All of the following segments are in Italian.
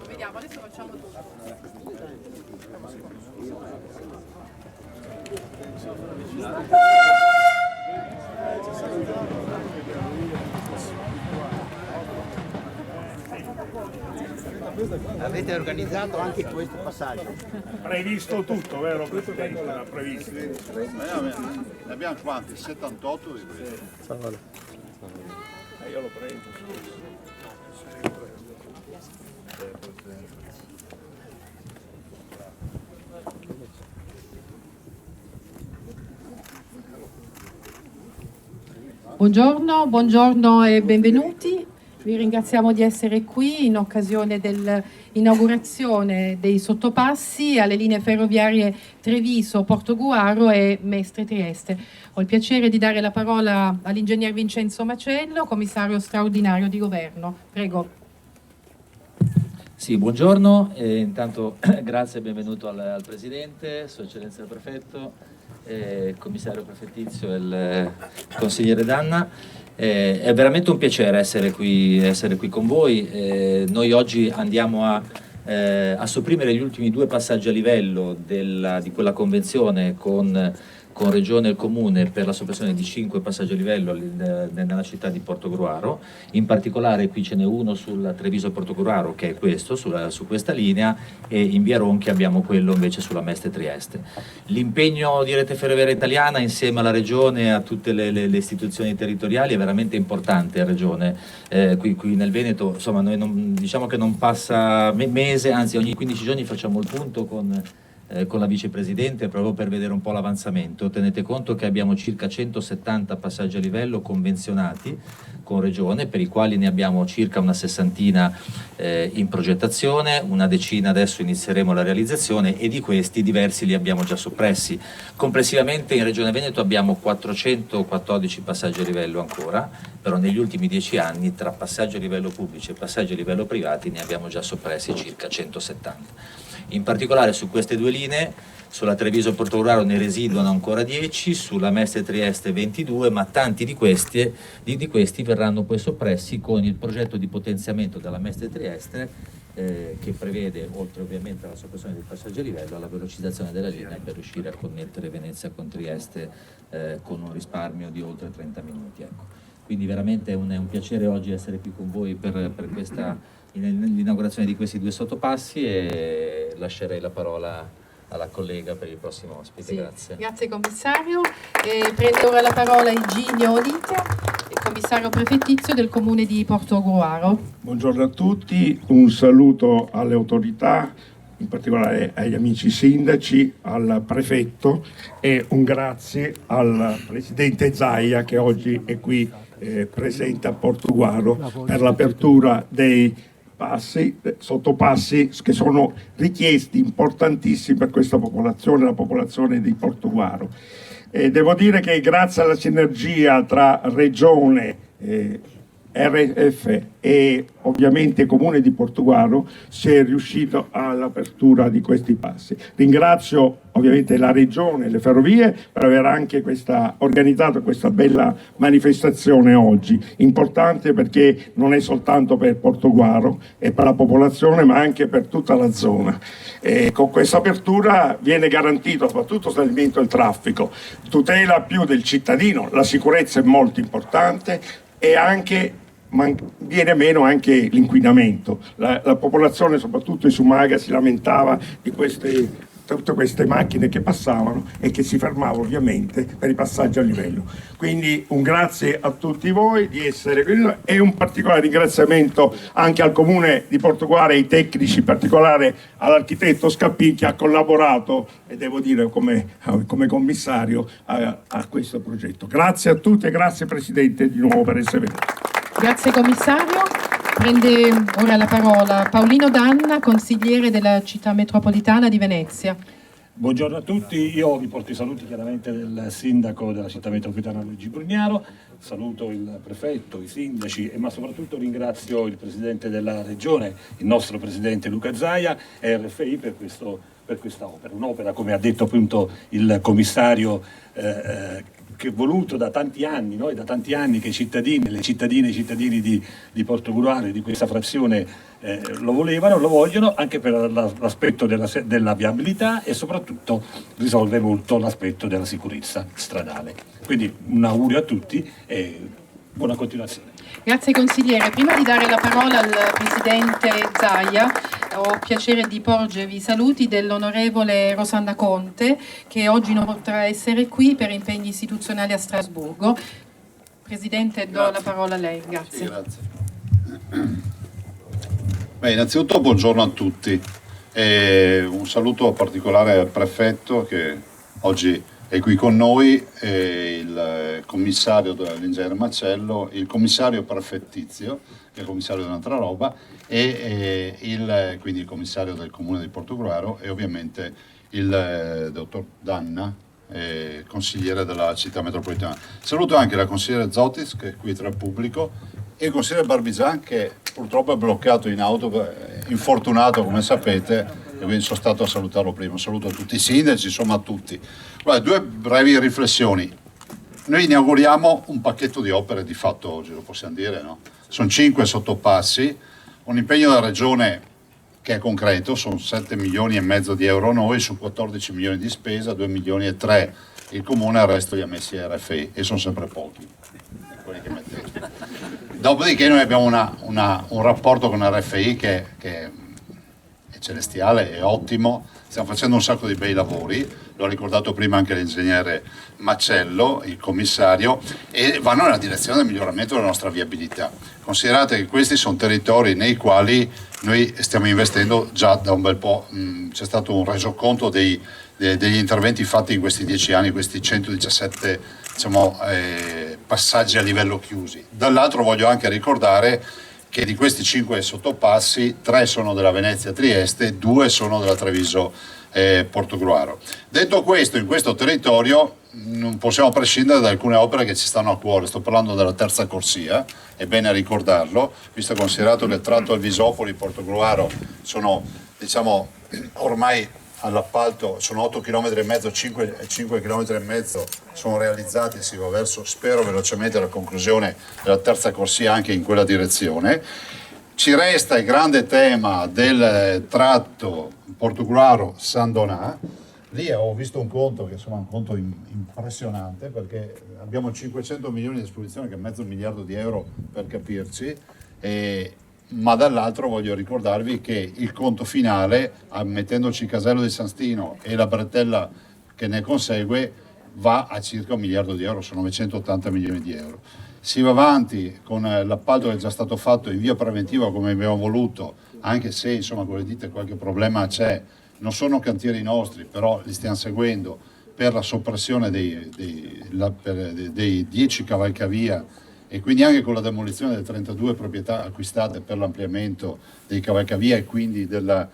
Vediamo, adesso facciamo tutto. Avete organizzato anche questo passaggio? Previsto tutto, vero Presidente? Era previsto. Ne abbiamo quanti? 78 di questi. Io lo prendo. Buongiorno e benvenuti. Vi ringraziamo di essere qui in occasione dell'inaugurazione dei sottopassi alle linee ferroviarie Treviso, Portogruaro e Mestre Trieste. Ho il piacere di dare la parola all'ingegner Vincenzo Macello, commissario straordinario di governo. Prego. Sì, buongiorno. Intanto grazie e benvenuto al Presidente, Sua Eccellenza il Prefetto, commissario prefettizio e il consigliere Danna. È veramente un piacere essere qui con voi. Noi oggi andiamo a sopprimere gli ultimi due passaggi a livello di quella convenzione con Regione e Comune per la soppressione di 5 passaggi a livello nella città di Portogruaro. In particolare qui ce n'è uno sul Treviso-Portogruaro, che è questo, su questa linea, e in via Ronchi abbiamo quello invece sulla Mestre Trieste. L'impegno di Rete Ferroviaria Italiana insieme alla Regione e a tutte le istituzioni territoriali è veramente importante. A Regione, qui nel Veneto, insomma, noi diciamo che non passa mese, anzi ogni 15 giorni facciamo il punto con la vicepresidente proprio per vedere un po' l'avanzamento. Tenete conto che abbiamo circa 170 passaggi a livello convenzionati con Regione, per i quali ne abbiamo circa una sessantina in progettazione, una decina adesso inizieremo la realizzazione, e di questi diversi li abbiamo già soppressi. Complessivamente in Regione Veneto abbiamo 414 passaggi a livello ancora, però negli ultimi 10 anni tra passaggi a livello pubblici e passaggi a livello privati ne abbiamo già soppressi circa 170. In particolare su queste due linee, sulla Treviso-Portogruaro ne residuano ancora 10, sulla Mestre Trieste 22, ma tanti di questi verranno poi soppressi con il progetto di potenziamento della Mestre Trieste, che prevede, oltre ovviamente alla soppressione dei passaggi a livello, la velocizzazione della linea per riuscire a connettere Venezia con Trieste con un risparmio di oltre 30 minuti. Ecco. Quindi veramente è un piacere oggi essere qui con voi per l'inaugurazione di questi due sottopassi, e lascerei la parola alla collega per il prossimo ospite. Sì, grazie. Grazie commissario. Prende ora la parola Iginio Olita, commissario prefettizio del comune di Portogruaro. Buongiorno a tutti, un saluto alle autorità, in particolare agli amici sindaci, al prefetto, e un grazie al presidente Zaia che oggi è qui presente a Portogruaro per l'apertura dei sottopassi che sono richiesti, importantissimi per questa popolazione, la popolazione di Portogruaro. Devo dire che grazie alla sinergia tra Regione, RF e ovviamente Comune di Portogruaro si è riuscito all'apertura di questi passi. Ringrazio ovviamente la Regione e le Ferrovie per aver anche organizzato questa bella manifestazione oggi, importante perché non è soltanto per Portogruaro e per la popolazione, ma anche per tutta la zona. Con questa apertura viene garantito soprattutto lo snellimento del traffico, tutela più del cittadino, la sicurezza è molto importante, e anche viene meno anche l'inquinamento. La popolazione, soprattutto i Sumaga, si lamentava di tutte queste macchine che passavano e che si fermavano ovviamente per i passaggi a livello. Quindi un grazie a tutti voi di essere qui, e un particolare ringraziamento anche al Comune di Portogruaro e ai tecnici, in particolare all'architetto Scappin, che ha collaborato, e devo dire come commissario, a questo progetto. Grazie a tutti e grazie Presidente di nuovo per essere venuto. Grazie commissario. Prende ora la parola Paolino Danna, consigliere della città metropolitana di Venezia. Buongiorno a tutti, io vi porto i saluti chiaramente del sindaco della città metropolitana Luigi Brugnaro, saluto il prefetto, i sindaci ma soprattutto ringrazio il presidente della regione, il nostro presidente Luca Zaia e RFI per questa opera, un'opera come ha detto appunto il commissario che è voluto da tanti anni, no? Da tanti anni che i cittadini, le cittadine e i cittadini di Portogruaro e di questa frazione lo volevano, lo vogliono anche per l'aspetto della viabilità e soprattutto risolve molto l'aspetto della sicurezza stradale. Quindi un augurio a tutti e buona continuazione. Grazie consigliere. Prima di dare la parola al presidente Zaia, ho piacere di porgervi i saluti dell'onorevole Rosanna Conte, che oggi non potrà essere qui per impegni istituzionali a Strasburgo. Presidente, do la parola a lei. Grazie. Sì, grazie. Beh, innanzitutto buongiorno a tutti e un saluto particolare al prefetto che oggi è qui con noi, il commissario dell'ingegnere Macello, il commissario prefettizio, che è il commissario di un'altra roba, e quindi il commissario del comune di Portogruaro e ovviamente il dottor Danna, consigliere della città metropolitana. Saluto anche la consigliere Zotis, che è qui tra il pubblico, e il consigliere Barbigian, che purtroppo è bloccato in auto, infortunato come sapete, e quindi sono stato a salutarlo prima. Saluto a tutti i sindaci, insomma a tutti. Guarda, due brevi riflessioni. Noi inauguriamo un pacchetto di opere di fatto oggi, lo possiamo dire, no? Sono 5 sottopassi, un impegno della Regione che è concreto, sono 7 milioni e mezzo di euro noi, su 14 milioni di spesa, 2 milioni e 3 il Comune, il resto li ha messi RFI e sono sempre pochi. Quelli che mettete. Dopodiché noi abbiamo un rapporto con RFI che è celestiale, è ottimo, stiamo facendo un sacco di bei lavori, l'ho ricordato prima anche l'ingegnere Macello, il commissario, e vanno nella direzione del miglioramento della nostra viabilità. Considerate che questi sono territori nei quali noi stiamo investendo già da un bel po', c'è stato un resoconto degli interventi fatti in questi 10 anni, questi 117 passaggi a livello chiusi. Dall'altro voglio anche ricordare che di questi 5 sottopassi 3 sono della Venezia-Trieste, 2 sono della Treviso-Portogruaro. Detto questo, in questo territorio non possiamo prescindere da alcune opere che ci stanno a cuore. Sto parlando della terza corsia, è bene ricordarlo, visto e considerato che il tratto Alvisopoli-Portogruaro sono, ormai all'appalto, sono 8 km e mezzo, 5 km e mezzo sono realizzati, si va verso, spero velocemente, la conclusione della terza corsia anche in quella direzione. Ci resta il grande tema del tratto Portogruaro-San Donà. Lì ho visto un conto che insomma è un conto impressionante, perché abbiamo 500 milioni a disposizione, che è mezzo miliardo di euro per capirci, ma dall'altro voglio ricordarvi che il conto finale, mettendoci il casello di San Stino e la bretella che ne consegue, va a circa 1 miliardo di euro, sono 980 milioni di euro. Si va avanti con l'appalto che è già stato fatto in via preventiva come abbiamo voluto, anche se insomma, come dite, qualche problema c'è. Non sono cantieri nostri, però li stiamo seguendo per la soppressione dei 10 cavalcavia e quindi anche con la demolizione delle 32 proprietà acquistate per l'ampliamento dei cavalcavia e quindi della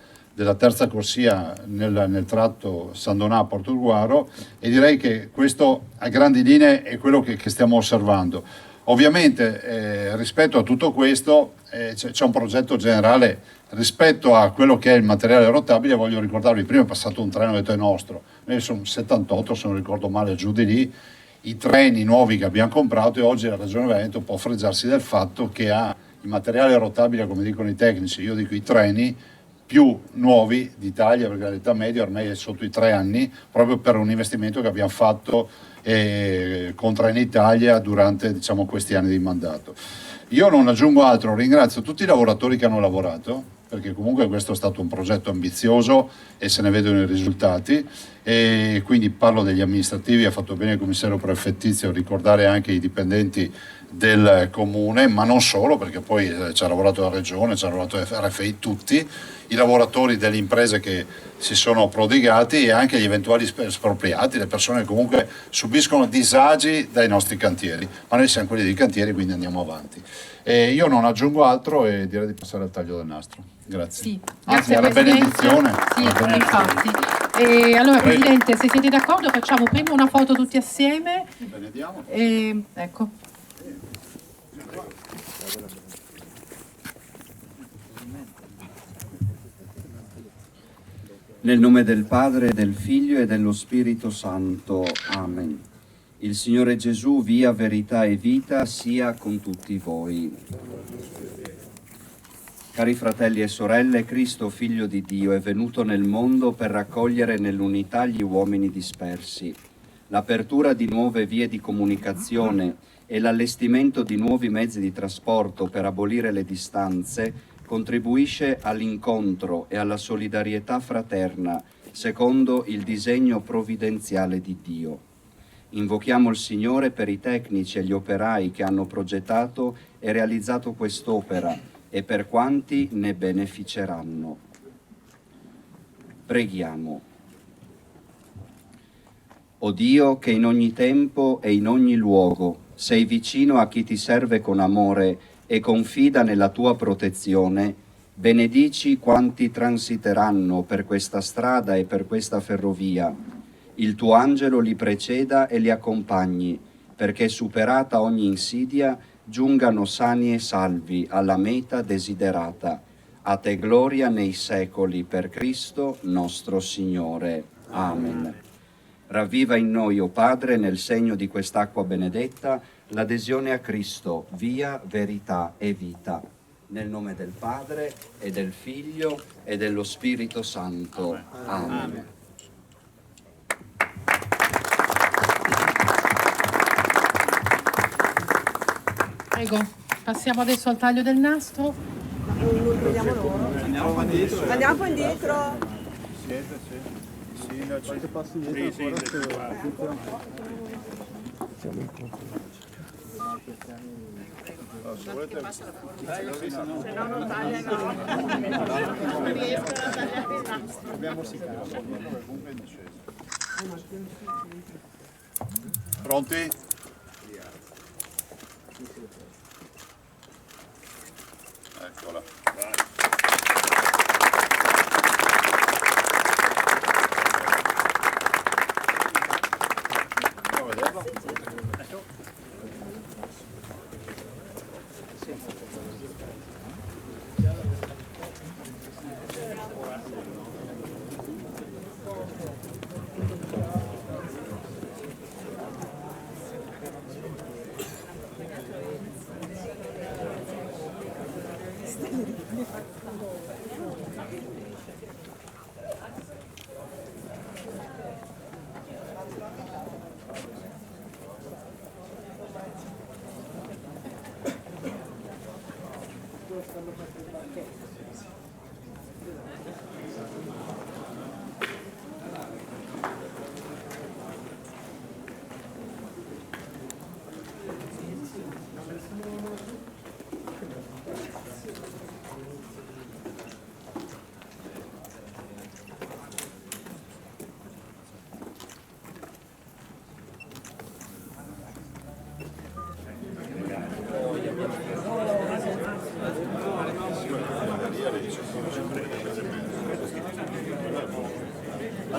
terza corsia nel tratto San Donà-Portogruaro, e direi che questo a grandi linee è quello che stiamo osservando. Ovviamente rispetto a tutto questo c'è un progetto generale rispetto a quello che è il materiale rotabile. Voglio ricordarvi, prima è passato un treno, detto è nostro, noi sono 78 se non ricordo male, giù di lì, i treni nuovi che abbiamo comprato, e oggi la Regione Veneto può fregiarsi del fatto che ha il materiale rotabile, come dicono i tecnici, io dico i treni più nuovi d'Italia, perché l'età media ormai è sotto i 3 anni, proprio per un investimento che abbiamo fatto con Trenitalia durante questi anni di mandato. Io non aggiungo altro, ringrazio tutti i lavoratori che hanno lavorato, perché comunque questo è stato un progetto ambizioso e se ne vedono i risultati, e quindi parlo degli amministrativi. Ha fatto bene il commissario prefettizio a ricordare anche i dipendenti del comune, ma non solo, perché poi ci ha lavorato la regione, ci ha lavorato RFI, tutti i lavoratori delle imprese che si sono prodigati e anche gli eventuali espropriati, le persone che comunque subiscono disagi dai nostri cantieri, ma noi siamo quelli dei cantieri, quindi andiamo avanti. Io non aggiungo altro e direi di passare al taglio del nastro. Grazie. Sì, Anzi, grazie alla Presidente. benedizione. Sì, alla benedizione. infatti. E allora, Presidente, se siete d'accordo facciamo prima una foto tutti assieme. Benediamo. Ecco. Nel nome del Padre, del Figlio e dello Spirito Santo. Amen. Il Signore Gesù, via, verità e vita, sia con tutti voi. Cari fratelli e sorelle, Cristo, Figlio di Dio, è venuto nel mondo per raccogliere nell'unità gli uomini dispersi. L'apertura di nuove vie di comunicazione e l'allestimento di nuovi mezzi di trasporto per abolire le distanze contribuisce all'incontro e alla solidarietà fraterna, secondo il disegno provvidenziale di Dio. Invochiamo il Signore per i tecnici e gli operai che hanno progettato e realizzato quest'opera e per quanti ne beneficeranno. Preghiamo. O Dio, che in ogni tempo e in ogni luogo sei vicino a chi ti serve con amore e confida nella tua protezione, benedici quanti transiteranno per questa strada e per questa ferrovia. Il tuo angelo li preceda e li accompagni, perché superata ogni insidia giungano sani e salvi alla meta desiderata. A te gloria nei secoli, per Cristo nostro Signore. Amen. Ravviva in noi, o Padre, nel segno di quest'acqua benedetta, l'adesione a Cristo, via, verità e vita. Nel nome del Padre, e del Figlio, e dello Spirito Santo. Amen. Prego, passiamo adesso al taglio del nastro. Vediamo loro. Andiamo un po' indietro. Qualche passo indietro Se volete... Se no non tagliano. Non riescono a tagliare il nastro. abbiamo sicuro. Pronti? Eccola. Andiamo a vederlo.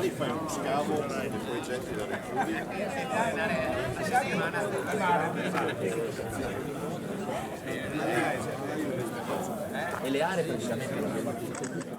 Lì fai uno scavo e poi getti la richiudi. E le aree praticamente